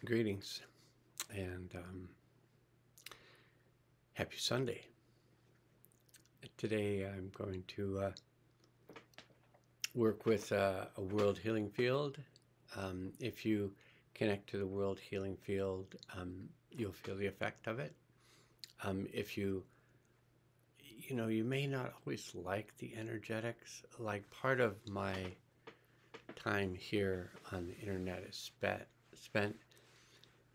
Greetings and happy Sunday. Today I'm going to work with a world healing field. If you connect to the world healing field, you'll feel the effect of it. If you may not always like the energetics. Like part of my time here on the internet is spent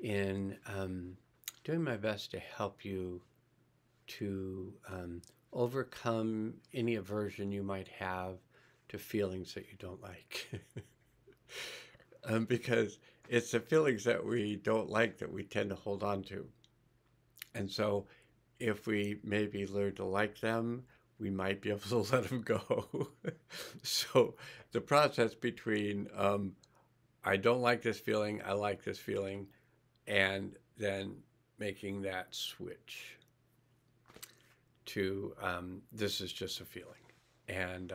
in doing my best to help you to overcome any aversion you might have to feelings that you don't like. Because it's the feelings that we don't like that we tend to hold on to. And so if we maybe learn to like them, we might be able to let them go. So the process between I don't like this feeling, I like this feeling, and then making that switch to this is just a feeling. And,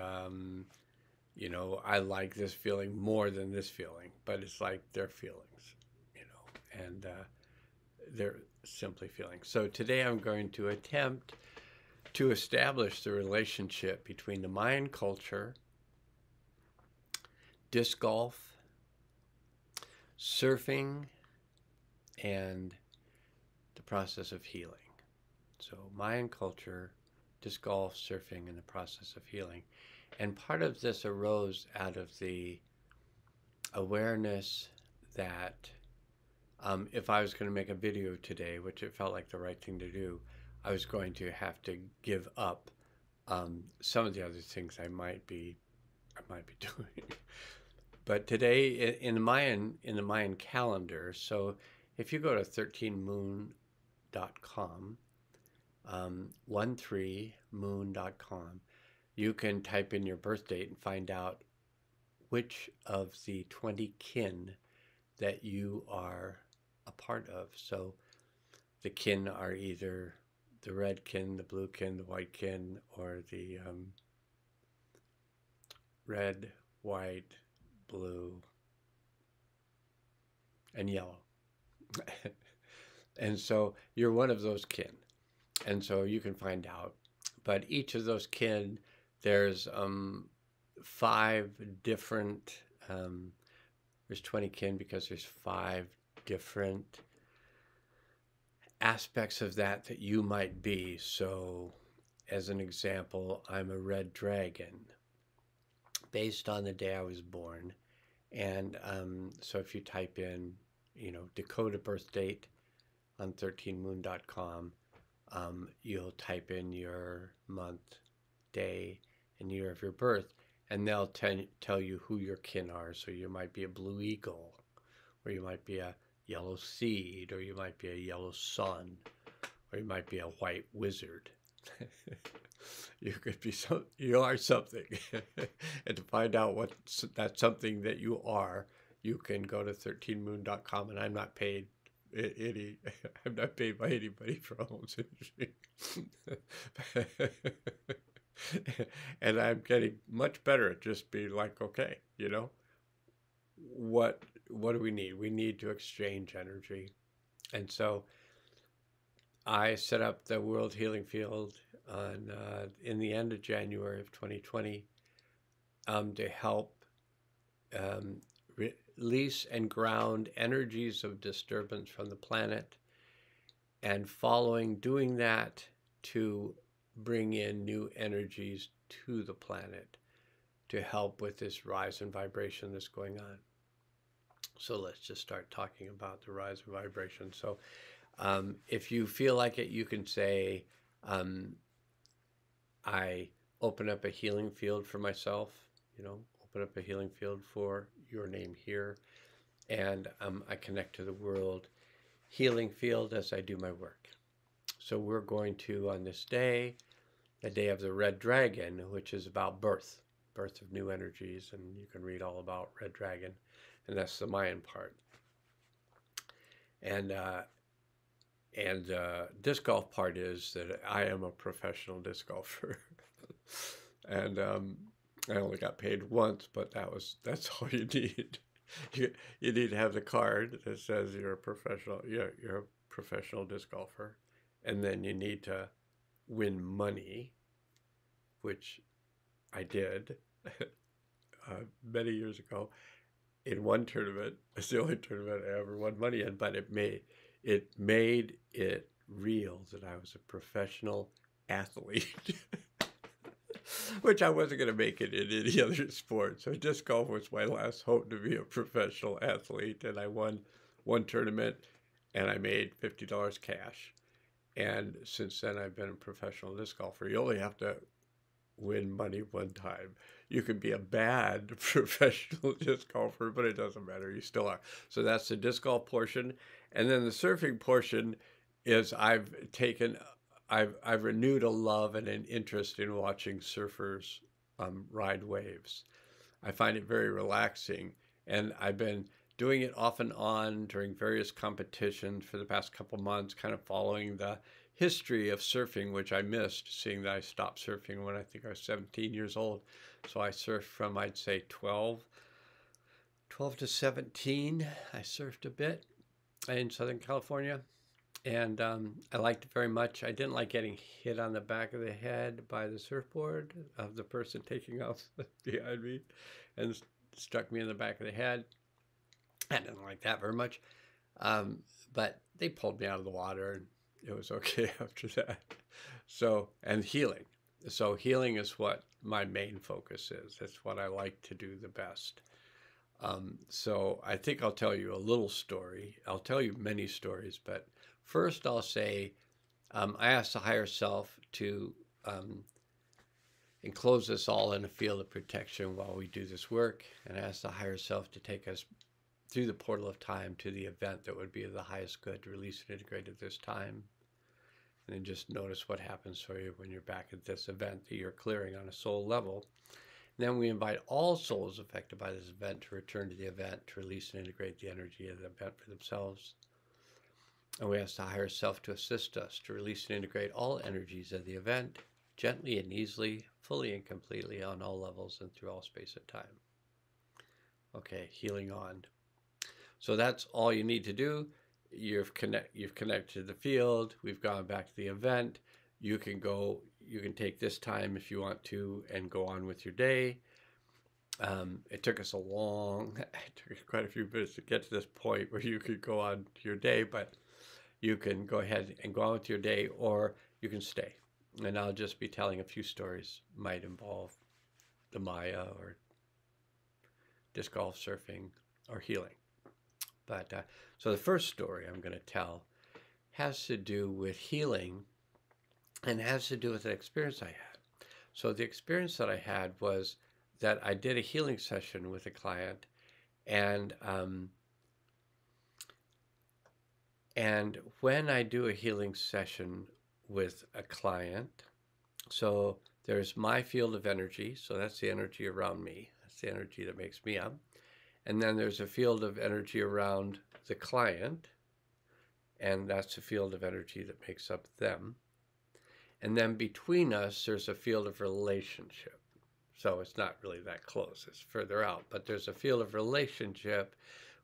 I like this feeling more than this feeling, but it's like they're feelings, and they're simply feelings. So today I'm going to attempt to establish the relationship between the Mayan culture, disc golf, surfing, and the process of healing. So Mayan culture, disc golf, surfing, and the process of healing. And part of this arose out of the awareness that if I was going to make a video today, which it felt like the right thing to do, I was going to have to give up some of the other things I might be doing. But today in the Mayan calendar, so if you go to 13moon.com, 13moon.com, you can type in your birth date and find out which of the 20 kin that you are a part of. So the kin are either the red kin, the blue kin, the white kin, or the red, white, blue, and yellow. And so you're one of those kin. And so you can find out. But each of those kin, there's 5 different, there's 20 kin because there's 5 different aspects of that you might be. So as an example, I'm a red dragon based on the day I was born. And so if you type in, Dakota birth date on 13moon.com, you'll type in your month, day, and year of your birth, and they'll tell you who your kin are. So you might be a blue eagle, or you might be a yellow seed, or you might be a yellow sun, or you might be a white wizard. You could be you are something. And to find out what that's something that you are, you can go to 13moon.com, and I'm not paid I'm not paid by anybody for almost anything. And I'm getting much better at just being like, okay, what do we need? We need to exchange energy. And so I set up the World Healing Field in the end of January of 2020 to help release and ground energies of disturbance from the planet, and doing that to bring in new energies to the planet to help with this rise in vibration that's going on. So let's just start talking about the rise of vibration. So if you feel like it, you can say, I open up a healing field for myself, open up a healing field for your name here. And I connect to the world healing field as I do my work. So we're going to, on this day, the day of the red dragon, which is about birth of new energies, and you can read all about red dragon, and that's the Mayan part. And disc golf part is that I am a professional disc golfer. And I only got paid once, but that's all you need. you need to have the card that says you're a professional disc golfer, and then you need to win money, which I did many years ago in one tournament. It's the only tournament I ever won money in, but it made it real that I was a professional athlete, which I wasn't going to make it in any other sport. So disc golf was my last hope to be a professional athlete, and I won one tournament, and I made $50 cash. And since then, I've been a professional disc golfer. You only have to win money one time. You can be a bad professional disc golfer, but it doesn't matter. You still are. So that's the disc golf portion. And then the surfing portion is I've renewed a love and an interest in watching surfers ride waves. I find it very relaxing, and I've been doing it off and on during various competitions for the past couple months, kind of following the history of surfing, which I missed, seeing that I stopped surfing when I think I was 17 years old. So I surfed from, I'd say, 12 to 17. I surfed a bit in Southern California, and I liked it very much. I didn't like getting hit on the back of the head by the surfboard of the person taking off behind me and struck me in the back of the head. I didn't like that very much, but they pulled me out of the water, and it was okay after that. So, and healing. So healing is what my main focus is. That's what I like to do the best. So I think I'll tell you a little story. I'll tell you many stories, but first I'll say I asked the higher self to enclose us all in a field of protection while we do this work, and I asked the higher self to take us through the portal of time to the event that would be of the highest good, release and integrate at this time. And then just notice what happens for you when you're back at this event that you're clearing on a soul level. And then we invite all souls affected by this event to return to the event to release and integrate the energy of the event for themselves. And we ask the higher self to assist us to release and integrate all energies of the event gently and easily, fully and completely on all levels and through all space and time. Okay, healing on. So that's all you need to do. You've connected to the field. We've gone back to the event. You can take this time if you want to and go on with your day. It took us quite a few minutes to get to this point where you could go on to your day, but you can go ahead and go on with your day, or you can stay. And I'll just be telling a few stories. Might involve the Maya or disc golf, surfing, or healing. But so the first story I'm going to tell has to do with healing and has to do with an experience I had. So the experience that I had was that I did a healing session with a client, and when I do a healing session with a client, so there's my field of energy, so that's the energy around me. That's the energy that makes me up. And then there's a field of energy around the client, and that's a field of energy that makes up them. And then between us, there's a field of relationship. So it's not really that close, it's further out. But there's a field of relationship,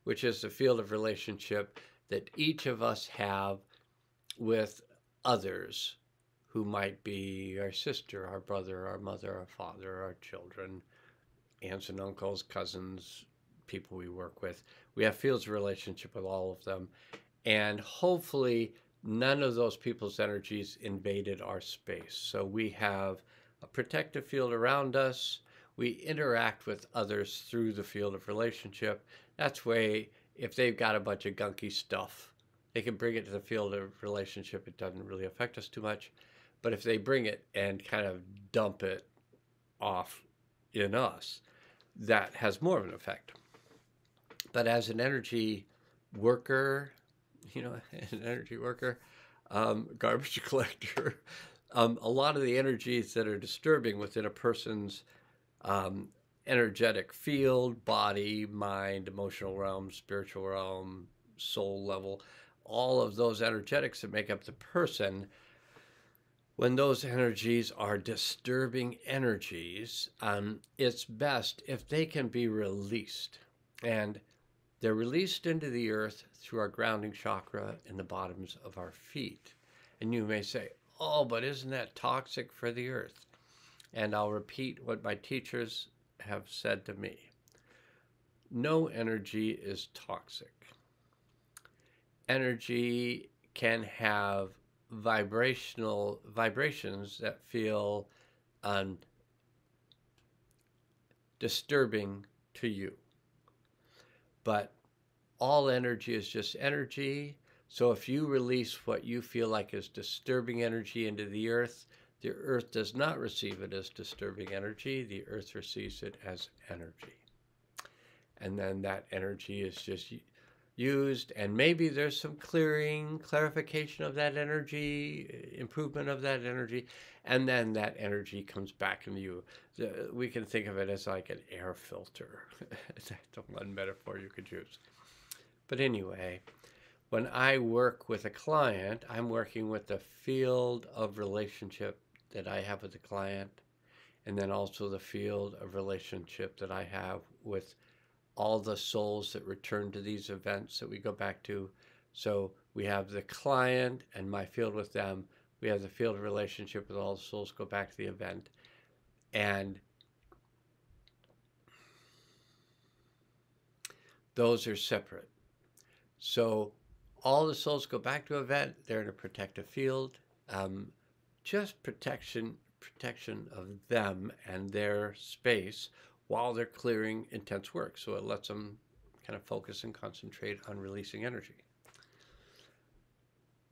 which is the field of relationship that each of us have with others who might be our sister, our brother, our mother, our father, our children, aunts and uncles, cousins, people we work with. We have fields of relationship with all of them. And hopefully none of those people's energies invaded our space. So we have a protective field around us. We interact with others through the field of relationship. That's way, if they've got a bunch of gunky stuff, they can bring it to the field of relationship. It doesn't really affect us too much. But if they bring it and kind of dump it off in us, that has more of an effect. But as an energy worker, garbage collector, a lot of the energies that are disturbing within a person's energetic field, body, mind, emotional realm, spiritual realm, soul level, all of those energetics that make up the person, when those energies are disturbing energies, it's best if they can be released. And They're released into the earth through our grounding chakra in the bottoms of our feet. And you may say, oh, but isn't that toxic for the earth? And I'll repeat what my teachers have said to me. No energy is toxic. Energy can have vibrations that feel disturbing to you. But all energy is just energy. So if you release what you feel like is disturbing energy into the earth does not receive it as disturbing energy. The earth receives it as energy. And then that energy is just used, and maybe there's some clarification of that energy, improvement of that energy, and then that energy comes back into you. We can think of it as like an air filter. That's one metaphor you could use. But anyway, when I work with a client, I'm working with the field of relationship that I have with the client, and then also the field of relationship that I have with all the souls that return to these events that we go back to. So we have the client and my field with them. We have the field of relationship with all the souls go back to the event. And those are separate. So all the souls go back to an event. They're in a protective field. Just protection of them and their space while they're clearing intense work. So it lets them kind of focus and concentrate on releasing energy.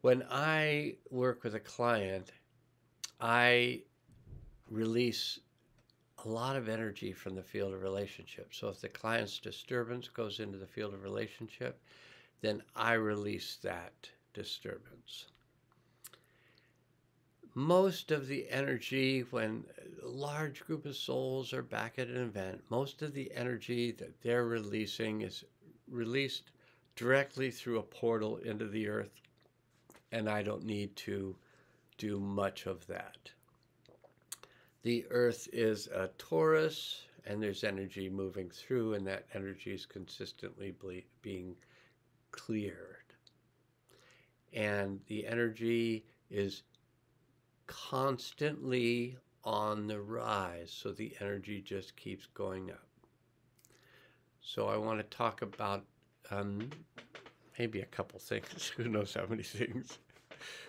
When I work with a client, I release a lot of energy from the field of relationship. So if the client's disturbance goes into the field of relationship, then I release that disturbance. Most of the energy, when a large group of souls are back at an event, most of the energy that they're releasing is released directly through a portal into the earth, and I don't need to do much of that. The earth is a torus, and there's energy moving through, and that energy is consistently being cleared. And the energy is constantly on the rise, so the energy just keeps going up. So I want to talk about maybe a couple things. Who knows how many things?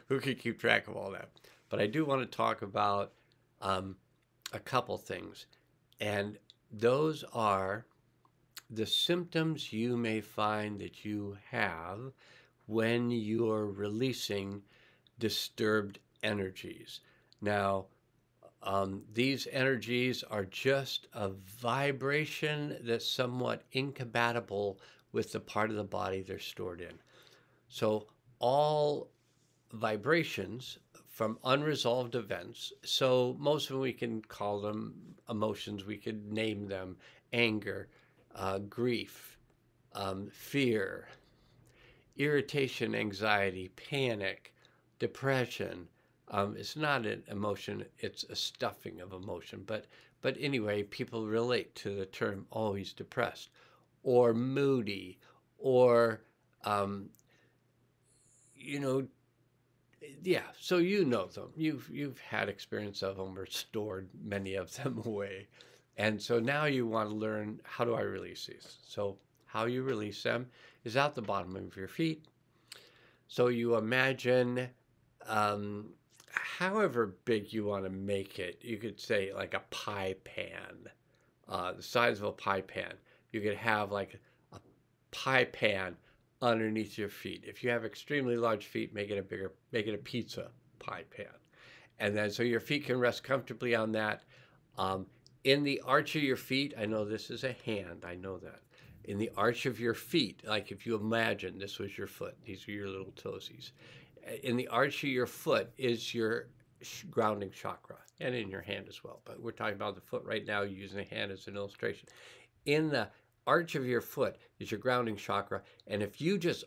Who can keep track of all that? But I do want to talk about a couple things, and those are the symptoms you may find that you have when you're releasing disturbed energies. Now, these energies are just a vibration that's somewhat incompatible with the part of the body they're stored in. So all vibrations from unresolved events, so most of them we can call them emotions, we could name them anger, grief, fear, irritation, anxiety, panic, depression. It's not an emotion, it's a stuffing of emotion. But anyway, people relate to the term, oh, he's depressed, or moody, or, yeah, so you know them. You've had experience of them or stored many of them away. And so now you want to learn, how do I release these? So how you release them is out the bottom of your feet. So you imagine, however big you want to make it, you could say like a pie pan, the size of a pie pan. You could have like a pie pan underneath your feet. If you have extremely large feet, make it a pizza pie pan. And then so your feet can rest comfortably on that. In the arch of your feet, I know this is a hand, I know that. In the arch of your feet, like if you imagine this was your foot, these are your little toesies. In the arch of your foot is your grounding chakra, and in your hand as well. But we're talking about the foot right now, using the hand as an illustration. In the arch of your foot is your grounding chakra, and if you just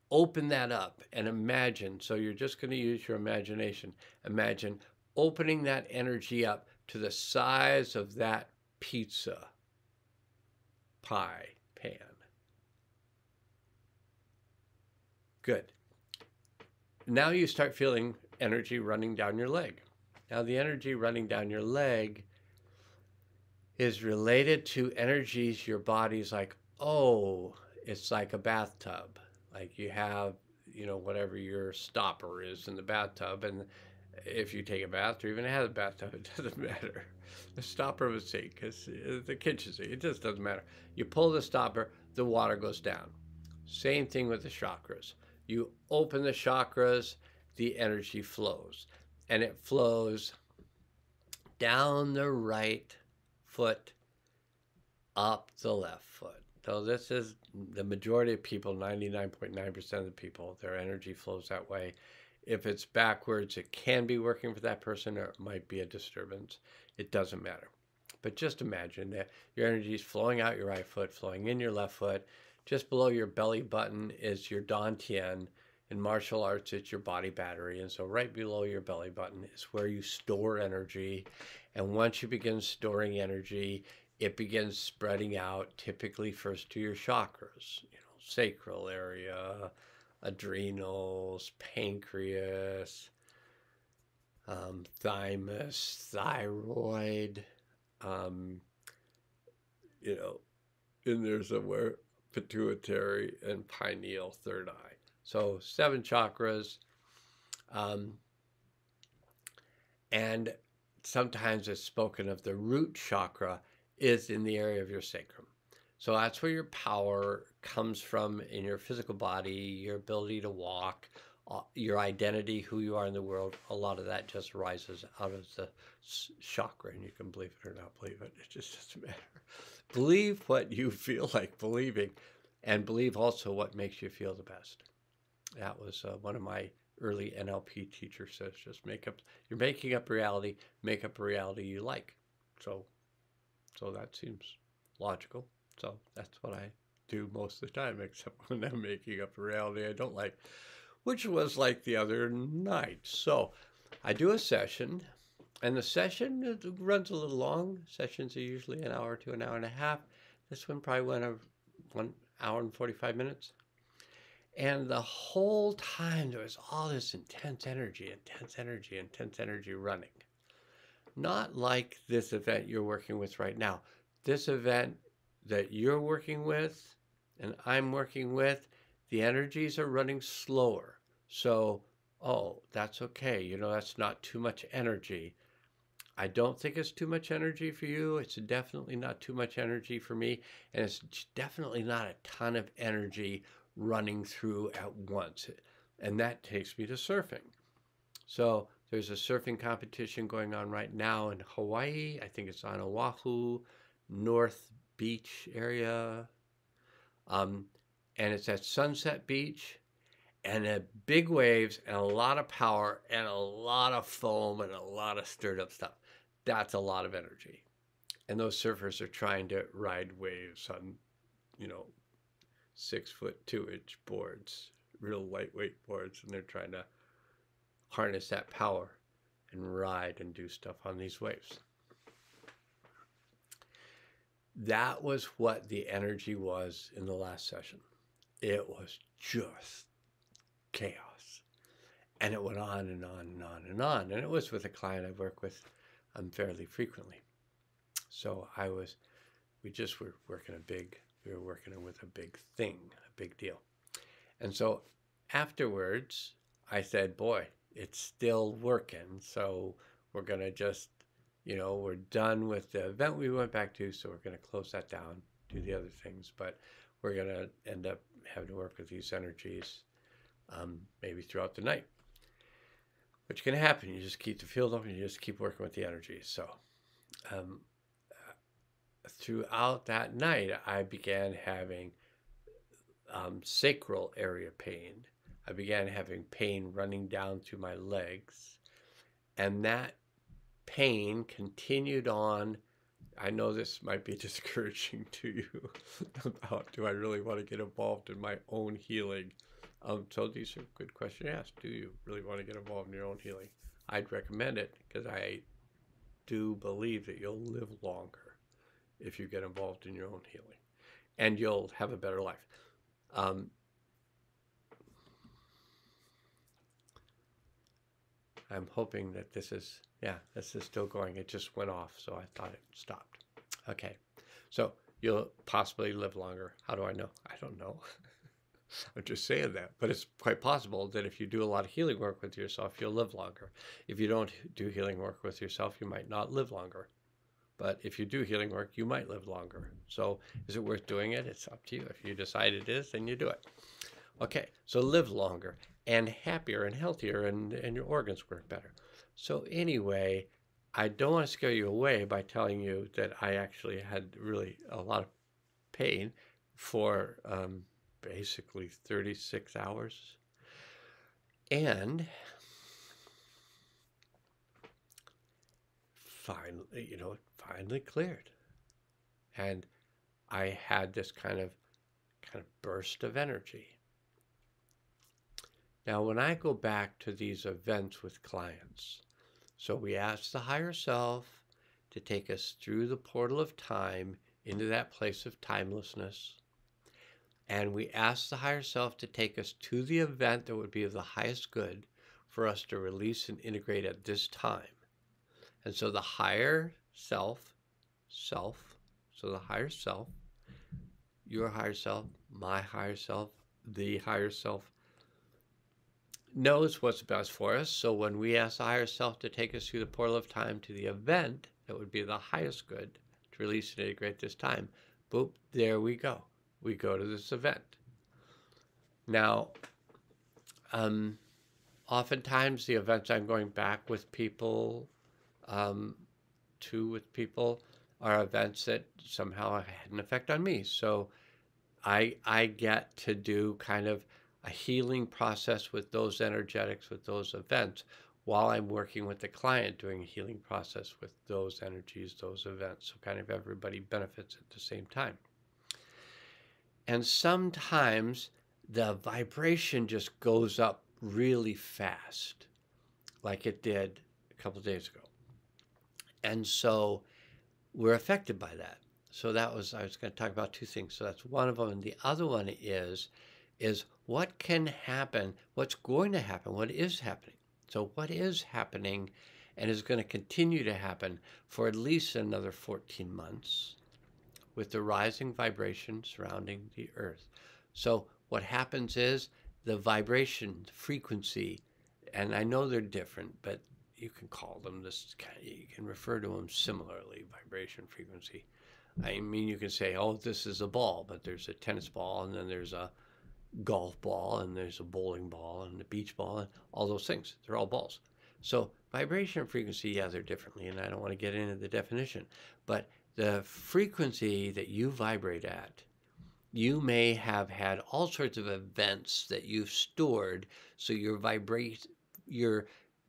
open that up and imagine, so you're just going to use your imagination, imagine opening that energy up to the size of that pizza pie pan. Good. Now you start feeling energy running down your leg. Now the energy running down your leg is related to energies your body's like, oh, it's like a bathtub. Like you have, whatever your stopper is in the bathtub. And if you take a bath or even have a bathtub, it doesn't matter. The stopper of a sink, because the kitchen sink, it just doesn't matter. You pull the stopper, the water goes down. Same thing with the chakras. You open the chakras, the energy flows. And it flows down the right foot, up the left foot. So this is the majority of people, 99.9% of the people, their energy flows that way. If it's backwards, it can be working for that person, or it might be a disturbance. It doesn't matter. But just imagine that your energy is flowing out your right foot, flowing in your left foot. Just below your belly button is your dantian. In martial arts, it's your body battery. And so right below your belly button is where you store energy. And once you begin storing energy, it begins spreading out, typically first to your chakras, sacral area, adrenals, pancreas, thymus, thyroid, in there somewhere, pituitary and pineal, third eye. So 7 chakras. And sometimes it's spoken of the root chakra is in the area of your sacrum. So that's where your power comes from in your physical body, your ability to walk, your identity, who you are in the world. A lot of that just rises out of the chakra, and you can believe it or not believe it. It just doesn't matter. Believe what you feel like believing, and believe also what makes you feel the best. That was one of my early NLP teachers says, just you're making up reality, make up a reality you like. So that seems logical. So that's what I do most of the time, except when I'm making up a reality I don't like, which was like the other night. So I do a session, and the session runs a little long. Sessions are usually an hour to an hour and a half. This one probably went 1 hour and 45 minutes. And the whole time there was all this intense energy running. Not like this event you're working with right now. This event that you're working with and I'm working with, the energies are running slower. So, that's okay. That's not too much energy. I don't think it's too much energy for you. It's definitely not too much energy for me. And it's definitely not a ton of energy running through at once. And that takes me to surfing. So there's a surfing competition going on right now in Hawaii. I think it's on Oahu, North Beach area. And it's at Sunset Beach. And big waves and a lot of power and a lot of foam and a lot of stirred up stuff. That's a lot of energy. And those surfers are trying to ride waves on, 6-foot 2-inch boards, real lightweight boards. And they're trying to harness that power and ride and do stuff on these waves. That was what the energy was in the last session. It was just chaos. And it went on and on and on and on. And it was with a client I work with fairly frequently. So we were working with a big thing, a big deal. And so afterwards, I said, boy, it's still working. So we're going to just, we're done with the event we went back to. So we're going to close that down, do the other things. But we're going to end up having to work with these energies maybe throughout the night, which can happen. You just keep the field open. You just keep working with the energy. So throughout that night, I began having sacral area pain. I began having pain running down through my legs. And that pain continued on. I know this might be discouraging to you about, do I really want to get involved in my own healing? So these are good questions to ask. Do you really want to get involved in your own healing? I'd recommend it because I do believe that you'll live longer if you get involved in your own healing, and you'll have a better life. I'm hoping that this is still going. It just went off, so I thought it stopped. Okay, so you'll possibly live longer. How do I know? I don't know. I'm just saying that. But it's quite possible that if you do a lot of healing work with yourself, you'll live longer. If you don't do healing work with yourself, you might not live longer. But if you do healing work, you might live longer. So is it worth doing it? It's up to you. If you decide it is, then you do it. Okay, so live longer and happier and healthier, and your organs work better. So anyway, I don't want to scare you away by telling you that I actually had really a lot of pain for basically 36 hours. And finally cleared. And I had this kind of burst of energy. Now, when I go back to these events with clients, so we ask the higher self to take us through the portal of time into that place of timelessness. And we ask the higher self to take us to the event that would be of the highest good for us to release and integrate at this time. And so the higher self, so the higher self, your higher self, my higher self, the higher self, knows what's best for us. So when we ask the higher self to take us through the portal of time to the event that would be the highest good to release and integrate this time, boop, there we go. We go to this event. Now, oftentimes the events I'm going back with people are events that somehow had an effect on me. So I get to do kind of a healing process with those energetics, with those events, while I'm working with the client doing a healing process with those energies, those events. So kind of everybody benefits at the same time. And sometimes the vibration just goes up really fast, like it did a couple of days ago. And so we're affected by that. So I was going to talk about two things. So that's one of them. And the other one is what can happen, what's going to happen, what is happening. So what is happening and is going to continue to happen for at least another 14 months with the rising vibration surrounding the earth. So what happens is the vibration, the frequency, and I know they're different, but you can call them this, you can refer to them similarly, vibration, frequency. I mean, you can say, oh, this is a ball, but there's a tennis ball, and then there's a golf ball, and there's a bowling ball, and a beach ball, and all those things. They're all balls. So vibration and frequency, yeah, they're differently, and I don't want to get into the definition, but the frequency that you vibrate at, you may have had all sorts of events that you've stored, so your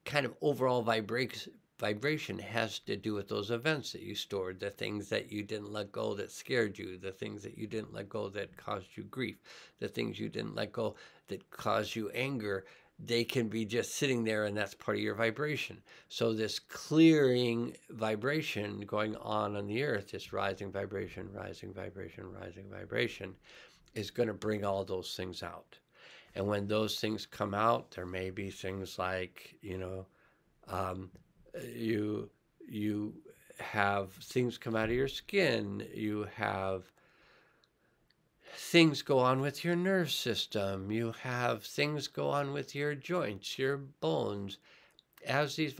kind of overall vibration has to do with those events that you stored, the things that you didn't let go that scared you, the things that you didn't let go that caused you grief, the things you didn't let go that caused you anger. They can be just sitting there, and that's part of your vibration. So this clearing vibration going on the earth, this rising vibration, rising vibration, rising vibration, is going to bring all those things out. And when those things come out, there may be things like, you have things come out of your skin, you have things go on with your nerve system, you have things go on with your joints, your bones. As these